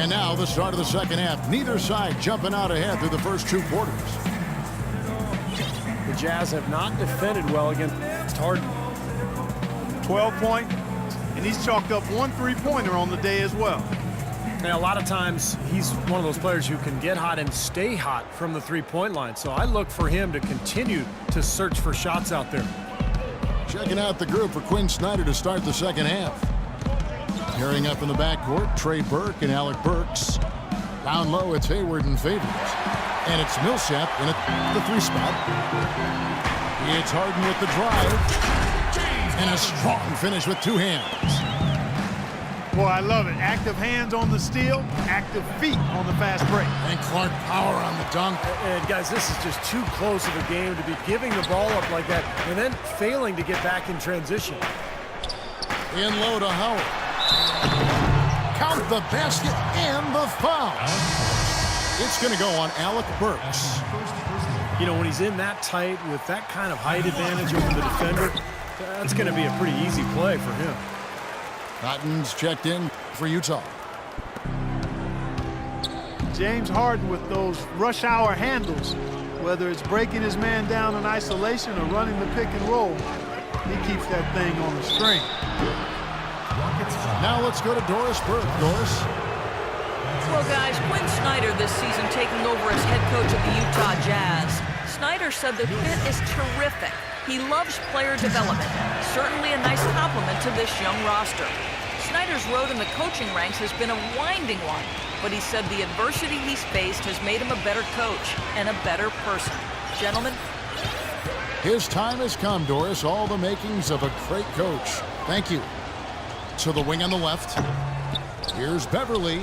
And now the start of the second half. Neither side jumping out ahead through the first 2 quarters. The Jazz have not defended well against Harden. 12 points, and he's chalked up 1 3-pointer on the day as well. Now, a lot of times he's one of those players who can get hot and stay hot from the three-point line. So I look for him to continue to search for shots out there. Checking out the group for Quinn Snyder to start the second half. Pairing up in the backcourt, Trey Burke and Alec Burks. Down low, it's Hayward and Favors. And it's Millsap in the 3 spot. It's Harden with the drive. And a strong finish with 2 hands. Boy, I love it. Active hands on the steal, active feet on the fast break. And Clark power on the dunk. And guys, this is just too close of a game to be giving the ball up like that and then failing to get back in transition. In low to Howard. Count the basket and the foul. It's going to go on Alec Burks. You know, when he's in that tight with that kind of height advantage over the defender, that's going to be a pretty easy play for him. Cotton's checked in for Utah. James Harden with those rush hour handles, whether it's breaking his man down in isolation or running the pick and roll, he keeps that thing on the string. Now let's go to Doris Burke. Doris. Well, guys, Quinn Snyder this season taking over as head coach of the Utah Jazz. Snyder said the fit is terrific. He loves player development. Certainly a nice compliment to this young roster. Snyder's road in the coaching ranks has been a winding one, but he said the adversity he's faced has made him a better coach and a better person. Gentlemen. His time has come, Doris. All the makings of a great coach. Thank you. To the wing on the left. Here's Beverly.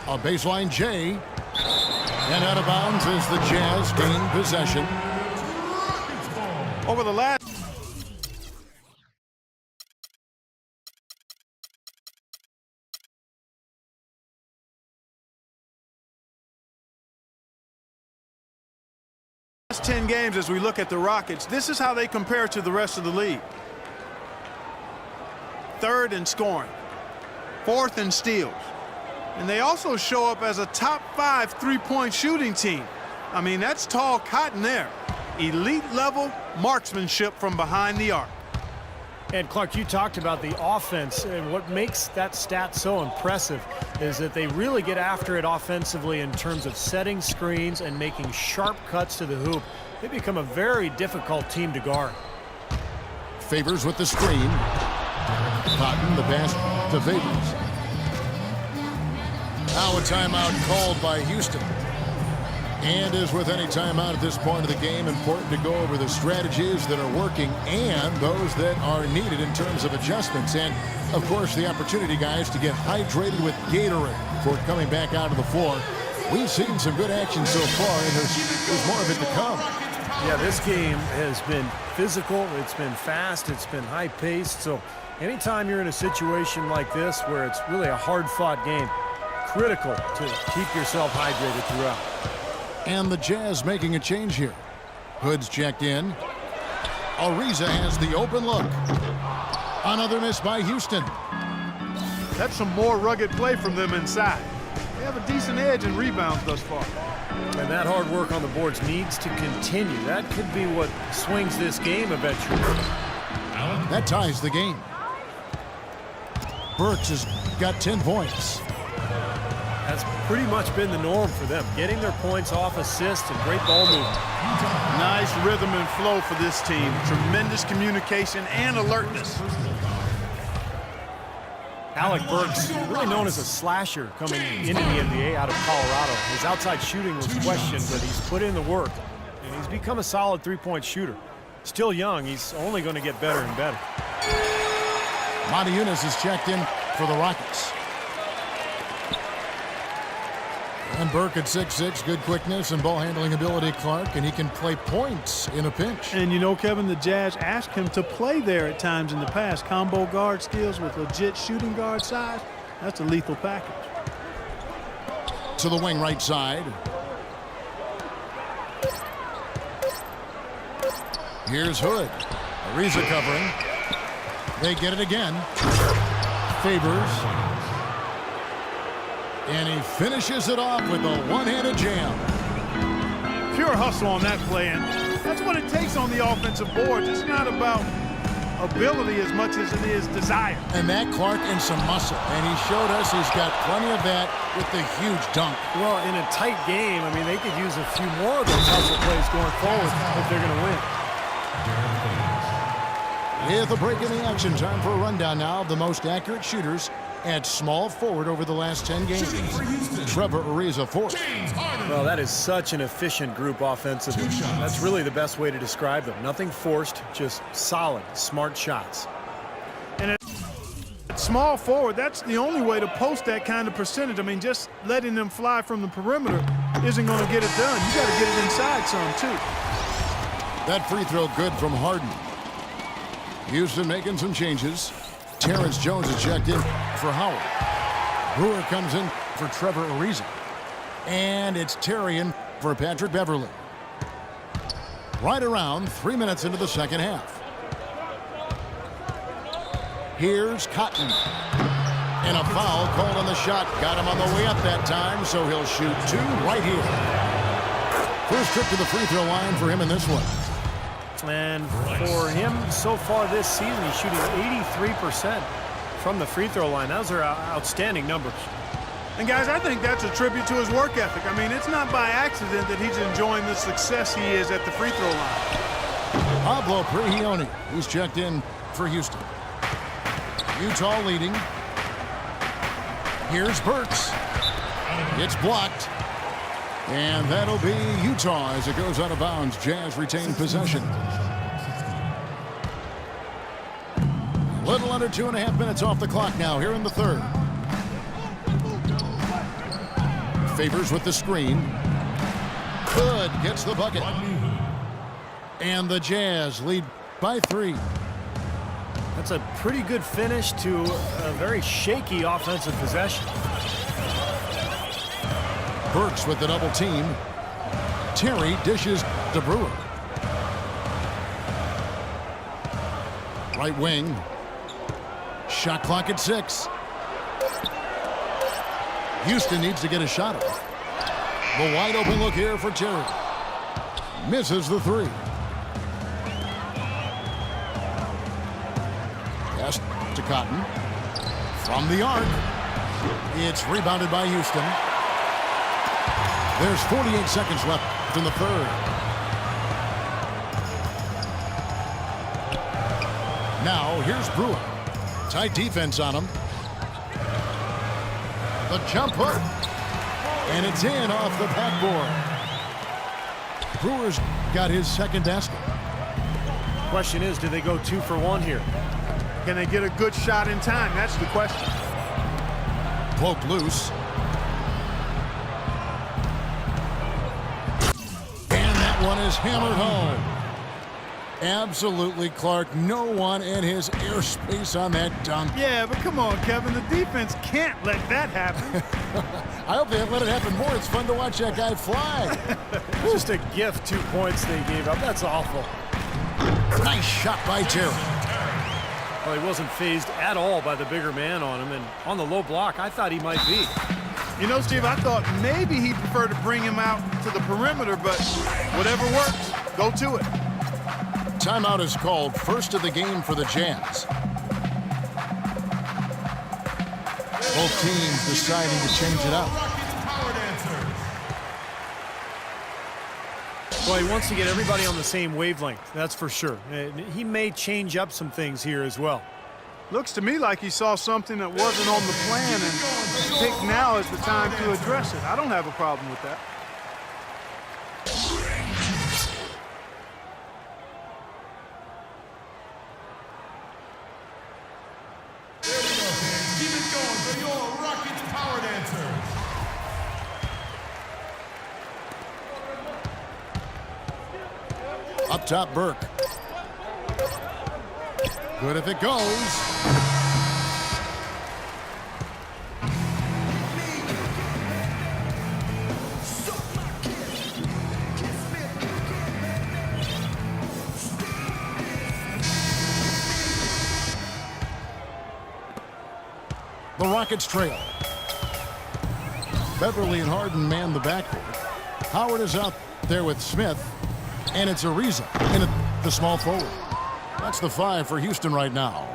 A baseline J. And out of bounds as the Jazz gain possession. Over the last last 10 games, as we look at the Rockets, this is how they compare to the rest of the league. 3rd in scoring, 4th in steals, and they also show up as a top 5 3-point shooting team. I mean, that's tall cotton there. Elite level marksmanship from behind the arc. And Clark, you talked about the offense, and what makes that stat so impressive is that they really get after it offensively in terms of setting screens and making sharp cuts to the hoop. They become a very difficult team to guard. Favors with the screen. Cotton, the pass to Favors. Now a timeout called by Houston. And as with any timeout at this point of the game, important to go over the strategies that are working and those that are needed in terms of adjustments. And, of course, the opportunity, guys, to get hydrated with Gatorade before coming back out of the floor. We've seen some good action so far, and there's more of it to come. Yeah, this game has been physical. It's been fast. It's been high-paced. So anytime you're in a situation like this where it's really a hard-fought game, critical to keep yourself hydrated throughout. And the Jazz making a change here. Hood's checked in. Ariza has the open look. Another miss by Houston. That's some more rugged play from them inside. They have a decent edge in rebounds thus far. And that hard work on the boards needs to continue. That could be what swings this game eventually. That ties the game. Burks has got 10 points. That's pretty much been the norm for them, getting their points off assists and great ball movement. Nice rhythm and flow for this team. Tremendous communication and alertness. Alec Burks, really known as a slasher coming into the NBA out of Colorado. His outside shooting was questioned, but he's put in the work, and he's become a solid three-point shooter. Still young, he's only going to get better and better. Monty Eunice is checked in for the Rockets. And Burke at 6'6", good quickness and ball handling ability, Clark, and he can play points in a pinch. And you know, Kevin, the Jazz asked him to play there at times in the past. Combo guard skills with legit shooting guard size. That's a lethal package. To the wing right side. Here's Hood. Ariza covering. They get it again. Favors. And he finishes it off with a one-handed jam. Pure hustle on that play, and that's what it takes on the offensive boards. It's not about ability as much as it is desire. And that, Clark, and some muscle. And he showed us he's got plenty of that with the huge dunk. Well, in a tight game, I mean, they could use a few more of those hustle plays going forward if they're going to win. With a break in the action, time for a rundown now of the most accurate shooters at small forward over the last 10 games. Trevor Ariza, fourth. Well, that is such an efficient group offensively. That's really the best way to describe them. Nothing forced, just solid, smart shots. And at small forward, that's the only way to post that kind of percentage. I mean, just letting them fly from the perimeter isn't going to get it done. You got to get it inside some, too. That free throw good from Harden. Houston making some changes. Terrence Jones is checked in for Howard. Brewer comes in for Trevor Ariza. And it's Tarian for Patrick Beverly. Right around 3 minutes into the second half. Here's Cotton. And a foul called on the shot. Got him on the way up that time, so he'll shoot two right here. First trip to the free throw line for him in this one. And for him, so far this season, he's shooting 83% from the free throw line. Those are outstanding numbers. And, guys, I think that's a tribute to his work ethic. I mean, it's not by accident that he's enjoying the success he is at the free throw line. Pablo Prigioni, he's checked in for Houston. Utah leading. Here's Burks. It's blocked. And that'll be Utah as it goes out of bounds. Jazz retain possession. A little under 2.5 minutes off the clock now here in the third. Favors with the screen. Good. Gets the bucket. And the Jazz lead by 3. That's a pretty good finish to a very shaky offensive possession. Burks with the double team. Terry dishes to Brewer. Right wing. Shot clock at 6. Houston needs to get a shot off. The wide open look here for Terry. Misses the 3. Pass to Cotton. From the arc. It's rebounded by Houston. There's 48 seconds left in the third. Now, here's Brewer. Tight defense on him. The jump hook. And it's in off the backboard. Brewer's got his second basket. Question is, do they go 2 for 1 here? Can they get a good shot in time? That's the question. Poke loose. One is hammered home. Absolutely, Clark. No one in his airspace on that dunk. Yeah, but come on, Kevin. The defense can't let that happen. I hope they let it happen more. It's fun to watch that guy fly. Just a gift, 2 points they gave up. That's awful. Nice shot by Terry. Well, he wasn't fazed at all by the bigger man on him. And on the low block, I thought he might be. You know, Steve, I thought maybe he preferred to bring him out to the perimeter, but whatever works, go to it. Timeout is called, first of the game for the Jazz. Both teams deciding to change it up. Well, he wants to get everybody on the same wavelength, that's for sure. He may change up some things here as well. Looks to me like he saw something that wasn't on the plan and picked now as the time to address it. I don't have a problem with that. Keep it going for your Rockets Power Dancers. Up top, Burke. Good if it goes. The Rockets trail. Beverly and Harden man the backcourt. Howard is out there with Smith, and it's Ariza in the small forward. That's the 5 for Houston right now.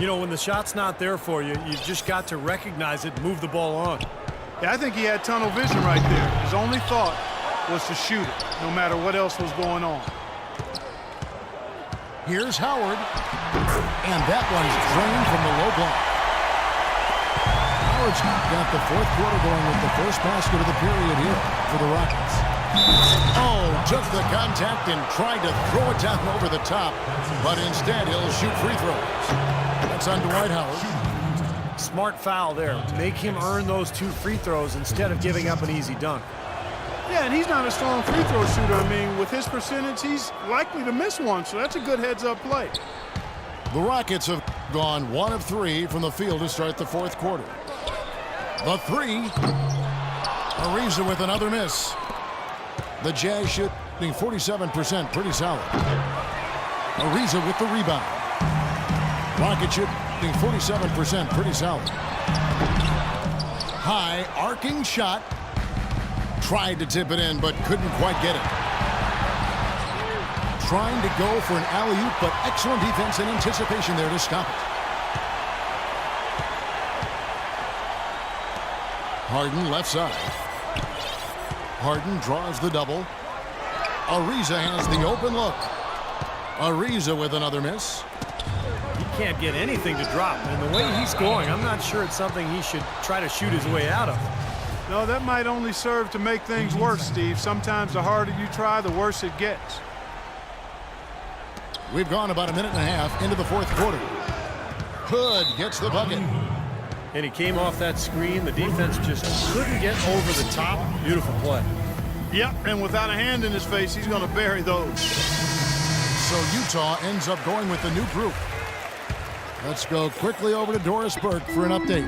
You know, when the shot's not there for you, you've just got to recognize it and move the ball on. Yeah, I think he had tunnel vision right there. His only thought was to shoot it, no matter what else was going on. Here's Howard, and that one's drained from the low block. Howard's got the fourth quarter going with the first basket of the period here for the Rockets. Oh, took the contact and tried to throw it down over the top, but instead he'll shoot free throws. That's on Dwight Howard. Smart foul there. Make him earn those 2 free throws instead of giving up an easy dunk. Yeah, and he's not a strong free throw shooter. I mean, with his percentage, he's likely to miss one, so that's a good heads-up play. The Rockets have gone 1 of 3 from the field to start the fourth quarter. The 3. Ariza with another miss. The Jazz shooting 47%, pretty solid. Ariza with the rebound. Rockets shooting 47%, pretty solid. High arcing shot. Tried to tip it in, but couldn't quite get it. Trying to go for an alley-oop, but excellent defense and anticipation there to stop it. Harden left side. Harden draws the double. Ariza has the open look. Ariza with another miss. He can't get anything to drop, and the way he's going, I'm not sure it's something he should try to shoot his way out of. No, that might only serve to make things worse, Steve. Sometimes the harder you try, the worse it gets. We've gone about a minute and a half into the fourth quarter. Hood gets the bucket. And he came off that screen. The defense just couldn't get over the top. Beautiful play. Yep, and without a hand in his face, he's going to bury those. So Utah ends up going with the new group. Let's go quickly over to Doris Burke for an update.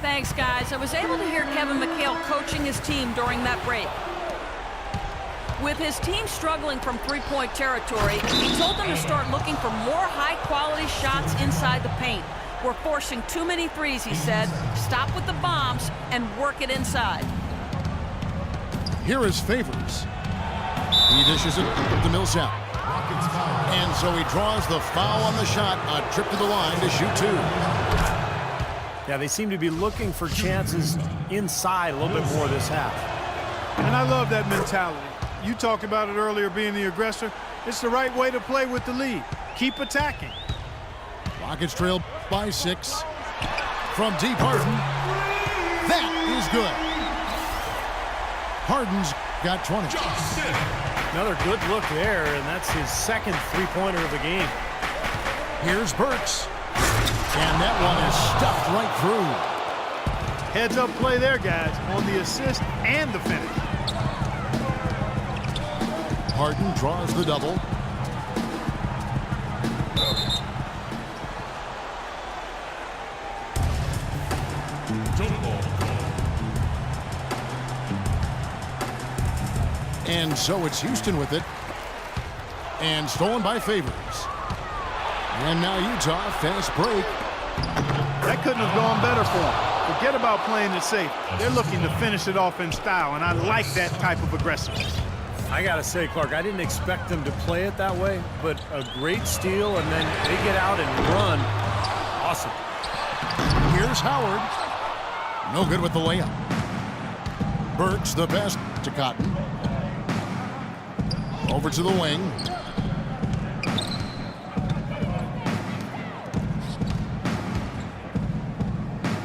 Thanks, guys. I was able to hear Kevin McHale coaching his team during that break. With his team struggling from three-point territory, he told them to start looking for more high-quality shots inside the paint. We're forcing too many threes, he said. Stop with the bombs and work it inside. Here is Favors. He dishes it to Millsap. And so he draws the foul on the shot. A trip to the line to shoot 2. Yeah, they seem to be looking for chances inside a little bit more this half. And I love that mentality. You talked about it earlier, being the aggressor. It's the right way to play with the lead. Keep attacking. Rockets trail by 6. From deep, Harden. That is good. Harden's got 20. Another good look there, and that's his second three-pointer of the game. Here's Burks. And that one is stuffed right through. Heads-up play there, guys, on the assist and the finish. Harden draws the double. And so it's Houston with it. And stolen by Favors. And now Utah, fast break. That couldn't have gone better for them. Forget about playing it safe. They're looking to finish it off in style, and I like that type of aggressiveness. I got to say, Clark, I didn't expect them to play it that way, but a great steal, and then they get out and run. Awesome. Here's Howard. No good with the layup. Burks the best to Cotton. Over to the wing.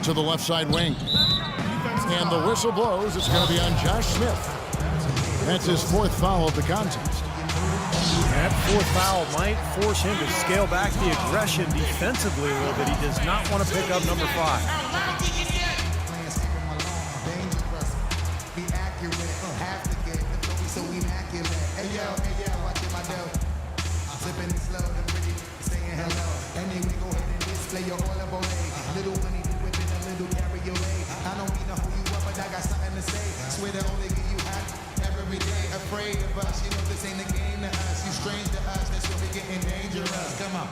To the left side wing. And the whistle blows. It's going to be on Josh Smith. That's his 4th foul of the contest. That 4th foul might force him to scale back the aggression defensively a little bit. He does not want to pick up number 5. Afraid of us, you know this ain't a game to us. You strange to us, that's when we getting dangerous. Come on.